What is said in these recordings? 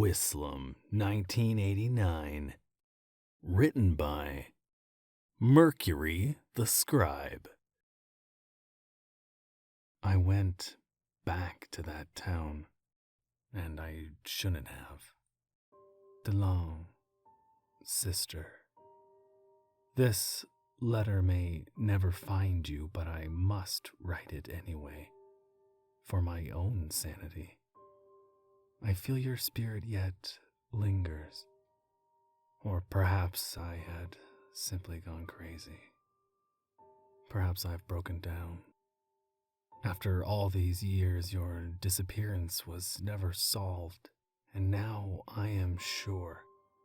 Whislem, 1989. Written by Mercury the Scribe. I went back to that town, and I shouldn't have. DeLong, sister. This letter may never find you, but I must write it anyway, for my own sanity. I feel your spirit yet lingers. Or perhaps I had simply gone crazy. Perhaps I've broken down. After all these years, your disappearance was never solved, and now I am sure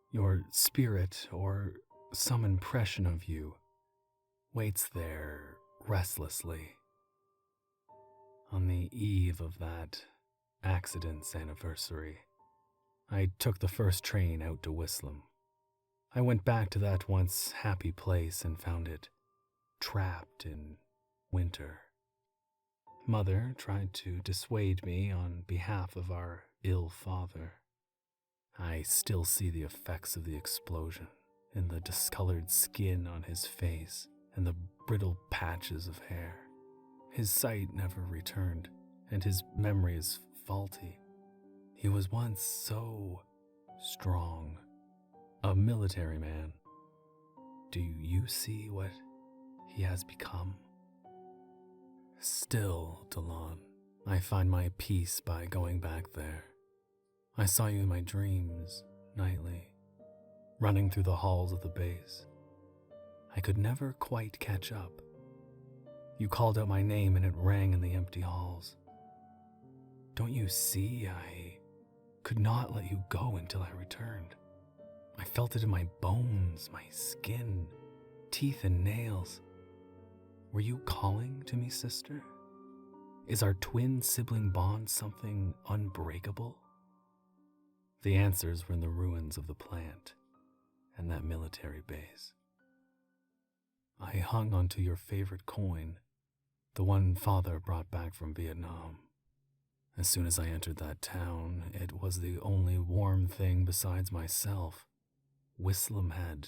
your spirit or some impression of you waits there restlessly. On the eve of that accident's anniversary, I took the first train out to Whislem. I went back to that once happy place and found it trapped in winter. Mother tried to dissuade me on behalf of our ill father. I still see the effects of the explosion in the discolored skin on his face and the brittle patches of hair. His sight never returned, and his memory is faulty. He was once so strong, a military man. Do you see what he has become? Still, Delon, I find my peace by going back there. I saw you in my dreams nightly, running through the halls of the base. I could never quite catch up. You called out my name and it rang in the empty halls. Don't you see, I could not let you go until I returned. I felt it in my bones, my skin, teeth and nails. Were you calling to me, sister? Is our twin sibling bond something unbreakable? The answers were in the ruins of the plant and that military base. I hung onto your favorite coin, the one father brought back from Vietnam. As soon as I entered that town, it was the only warm thing besides myself. Whislem had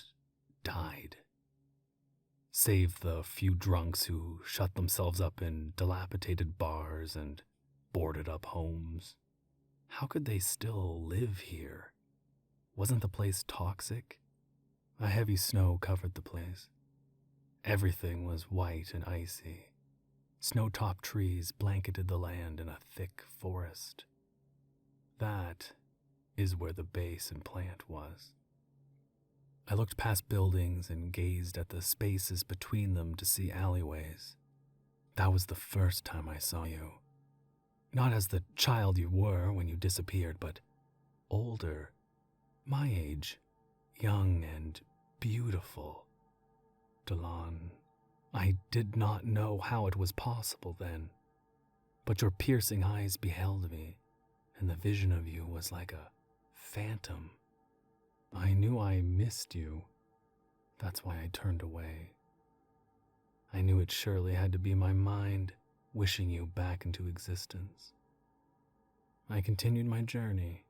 died. Save the few drunks who shut themselves up in dilapidated bars and boarded up homes. How could they still live here? Wasn't the place toxic? A heavy snow covered the place. Everything was white and icy. Snow-topped trees blanketed the land in a thick forest. That is where the base and plant was. I looked past buildings and gazed at the spaces between them to see alleyways. That was the first time I saw you. Not as the child you were when you disappeared, but older, my age, young and beautiful. Delon, I did not know how it was possible then, but your piercing eyes beheld me, and the vision of you was like a phantom. I knew I missed you. That's why I turned away. I knew it surely had to be my mind wishing you back into existence. I continued my journey,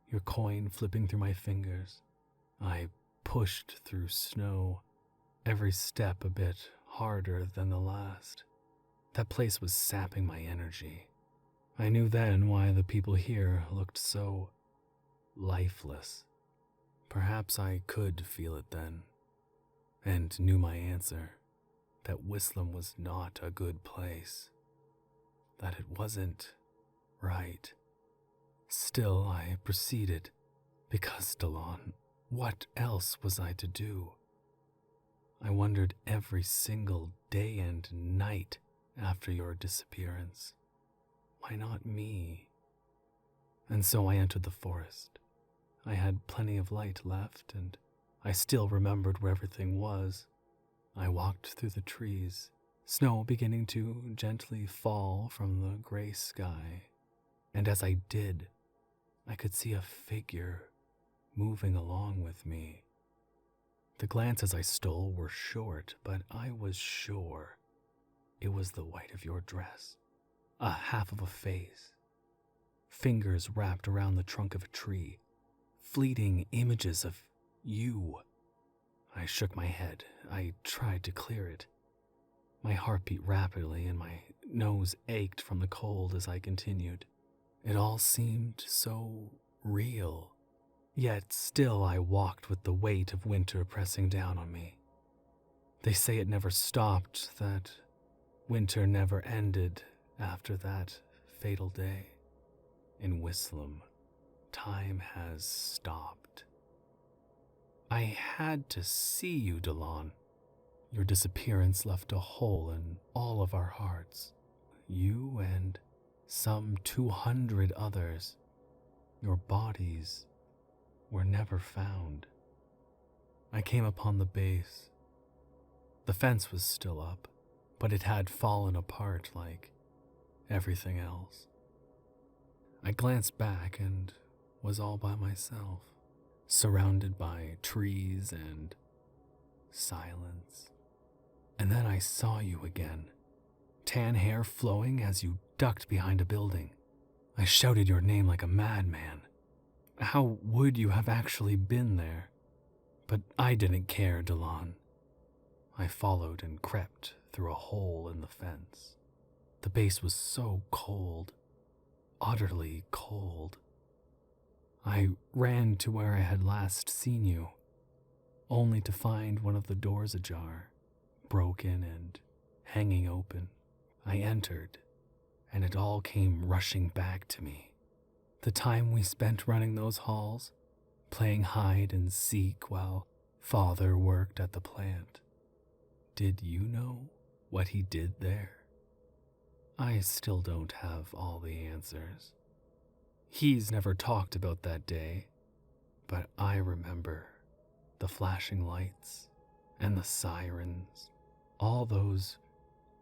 your coin flipping through my fingers. I pushed through snow, every step a bit harder than the last. That place was sapping my energy. I knew then why the people here looked so lifeless. Perhaps I could feel it then, and knew my answer, that Whislem was not a good place, that it wasn't right. Still, I proceeded, because, Delon, what else was I to do? I wondered every single day and night after your disappearance. Why not me? And so I entered the forest. I had plenty of light left, and I still remembered where everything was. I walked through the trees, snow beginning to gently fall from the gray sky, and as I did, I could see a figure moving along with me. The glances I stole were short, but I was sure it was the white of your dress, a half of a face, fingers wrapped around the trunk of a tree, fleeting images of you. I shook my head. I tried to clear it. My heart beat rapidly and my nose ached from the cold as I continued. It all seemed so real. Yet still I walked with the weight of winter pressing down on me. They say it never stopped, that winter never ended after that fatal day. In Whislem, time has stopped. I had to see you, Delon. Your disappearance left a hole in all of our hearts. You and some 200 others. Your bodies were never found. I came upon the base. The fence was still up, but it had fallen apart like everything else. I glanced back and was all by myself, surrounded by trees and silence. And then I saw you again, tan hair flowing as you ducked behind a building. I shouted your name like a madman. How would you have actually been there? But I didn't care, Delon. I followed and crept through a hole in the fence. The base was so cold, utterly cold. I ran to where I had last seen you, only to find one of the doors ajar, broken and hanging open. I entered, and it all came rushing back to me. The time we spent running those halls, playing hide and seek while Father worked at the plant. Did you know what he did there? I still don't have all the answers. He's never talked about that day, but I remember the flashing lights and the sirens, all those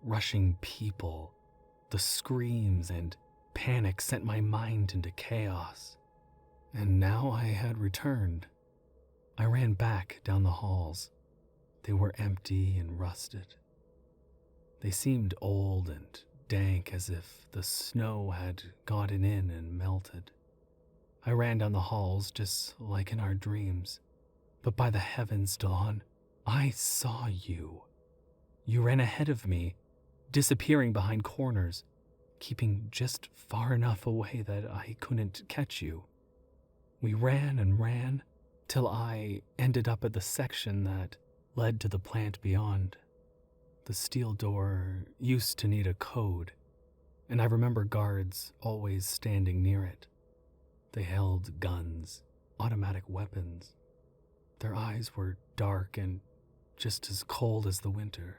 rushing people, the screams and panic sent my mind into chaos. And now I had returned. I ran back down the halls. They were empty and rusted. They seemed old and dank, as if the snow had gotten in and melted. I ran down the halls just like in our dreams. But by the heavens, Dawn, I saw you. You ran ahead of me, disappearing behind corners, keeping just far enough away that I couldn't catch you. We ran and ran till I ended up at the section that led to the plant beyond. The steel door used to need a code, and I remember guards always standing near it. They held guns, automatic weapons. Their eyes were dark and just as cold as the winter.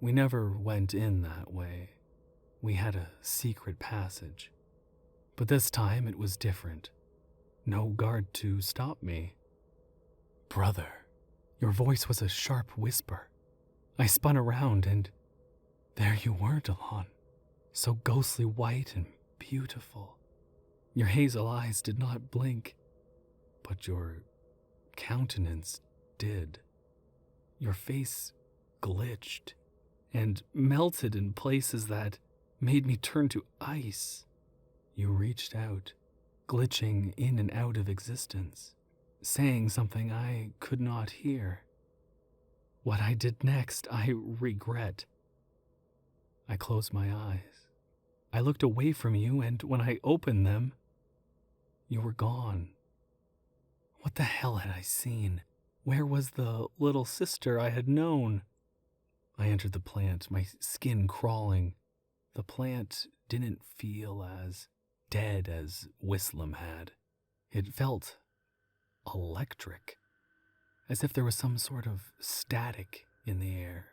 We never went in that way. We had a secret passage. But this time it was different. No guard to stop me. Brother, your voice was a sharp whisper. I spun around and there you were, Delon, so ghostly white and beautiful. Your hazel eyes did not blink, but your countenance did. Your face glitched and melted in places that made me turn to ice. You reached out, glitching in and out of existence, saying something I could not hear. What I did next, I regret. I closed my eyes. I looked away from you, and when I opened them, you were gone. What the hell had I seen? Where was the little sister I had known? I entered the plant, my skin crawling. The plant didn't feel as dead as Whislem had. It felt electric, as if there was some sort of static in the air.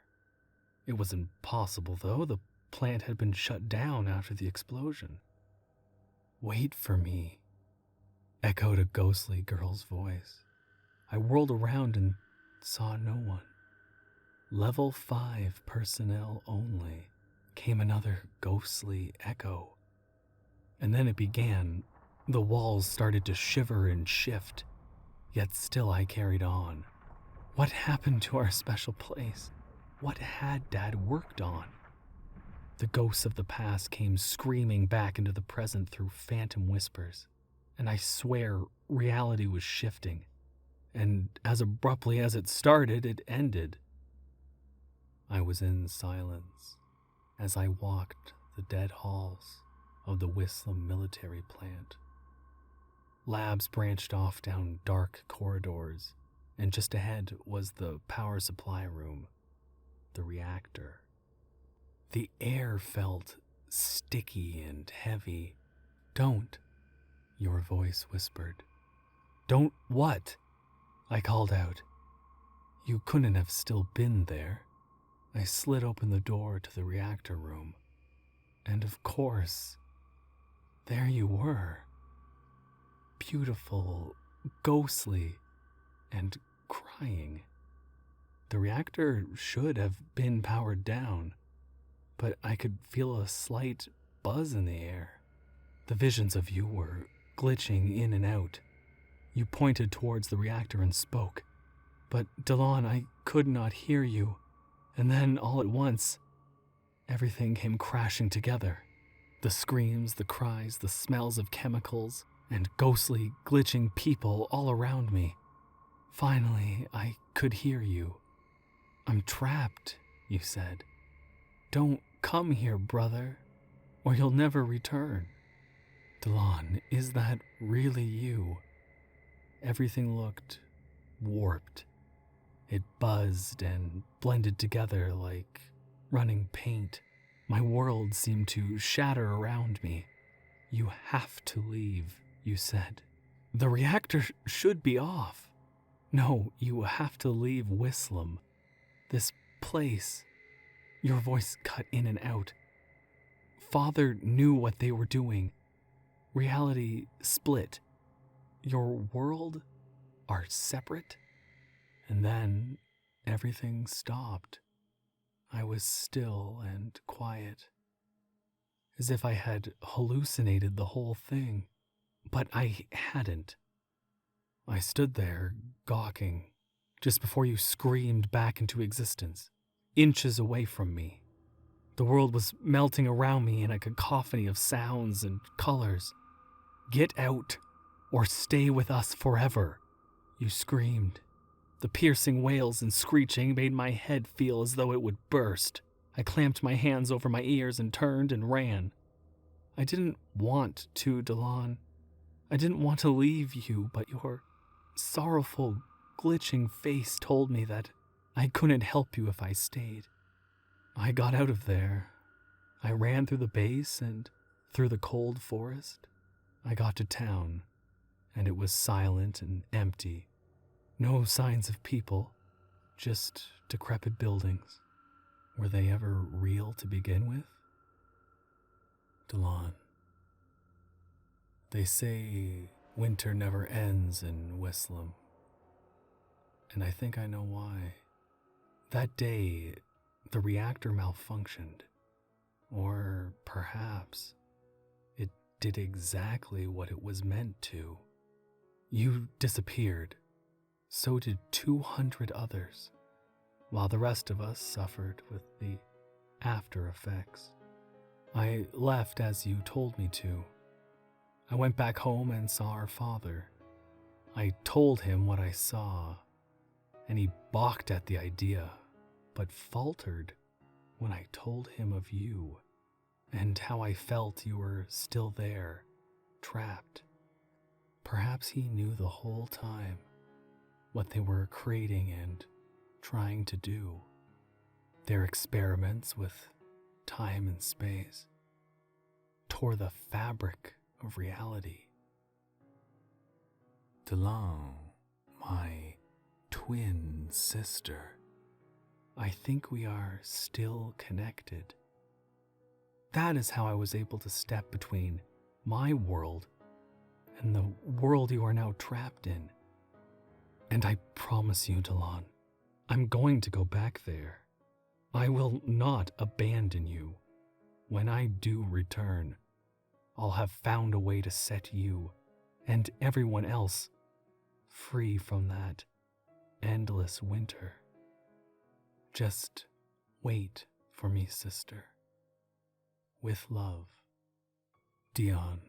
It was impossible, though. The plant had been shut down after the explosion. Wait for me, echoed a ghostly girl's voice. I whirled around and saw no one. Level 5 personnel only, came another ghostly echo. And then it began. The walls started to shiver and shift, yet still I carried on. What happened to our special place? What had Dad worked on? The ghosts of the past came screaming back into the present through phantom whispers, and I swear reality was shifting, and as abruptly as it started, it ended. I was in silence as I walked the dead halls of the Whislem military plant. Labs branched off down dark corridors, and just ahead was the power supply room, the reactor. The air felt sticky and heavy. "Don't," your voice whispered. "Don't what?" I called out. You couldn't have still been there. I slid open the door to the reactor room, and of course, there you were. Beautiful, ghostly, and crying. The reactor should have been powered down, but I could feel a slight buzz in the air. The visions of you were glitching in and out. You pointed towards the reactor and spoke, but Delon, I could not hear you. And then, all at once, everything came crashing together. The screams, the cries, the smells of chemicals, and ghostly, glitching people all around me. Finally, I could hear you. "I'm trapped," you said. "Don't come here, brother, or you'll never return." Delon, is that really you? Everything looked warped. It buzzed and blended together like running paint. My world seemed to shatter around me. "You have to leave," you said. "The reactor should be off. No, you have to leave Whislem. This place." Your voice cut in and out. "Father knew what they were doing. Reality split. Your world are separate." And then everything stopped. I was still and quiet, as if I had hallucinated the whole thing. But I hadn't. I stood there, gawking, just before you screamed back into existence, inches away from me. The world was melting around me in a cacophony of sounds and colors. "Get out, or stay with us forever," you screamed. The piercing wails and screeching made my head feel as though it would burst. I clamped my hands over my ears and turned and ran. I didn't want to, Delon. I didn't want to leave you, but your sorrowful, glitching face told me that I couldn't help you if I stayed. I got out of there. I ran through the base and through the cold forest. I got to town, and it was silent and empty. No signs of people, just decrepit buildings. Were they ever real to begin with? Delon. They say winter never ends in Whislem, and I think I know why. That day, the reactor malfunctioned, or perhaps it did exactly what it was meant to. You disappeared. So did 200 others, while the rest of us suffered with the after effects. I left as you told me to. I went back home and saw our father. I told him what I saw, and he balked at the idea, but faltered when I told him of you, and how I felt you were still there, trapped. Perhaps he knew the whole time what they were creating and trying to do. Their experiments with time and space tore the fabric of reality. Delon, my twin sister, I think we are still connected. That is how I was able to step between my world and the world you are now trapped in. And I promise you, Delon, I'm going to go back there. I will not abandon you. When I do return, I'll have found a way to set you and everyone else free from that endless winter. Just wait for me, sister. With love, Dion.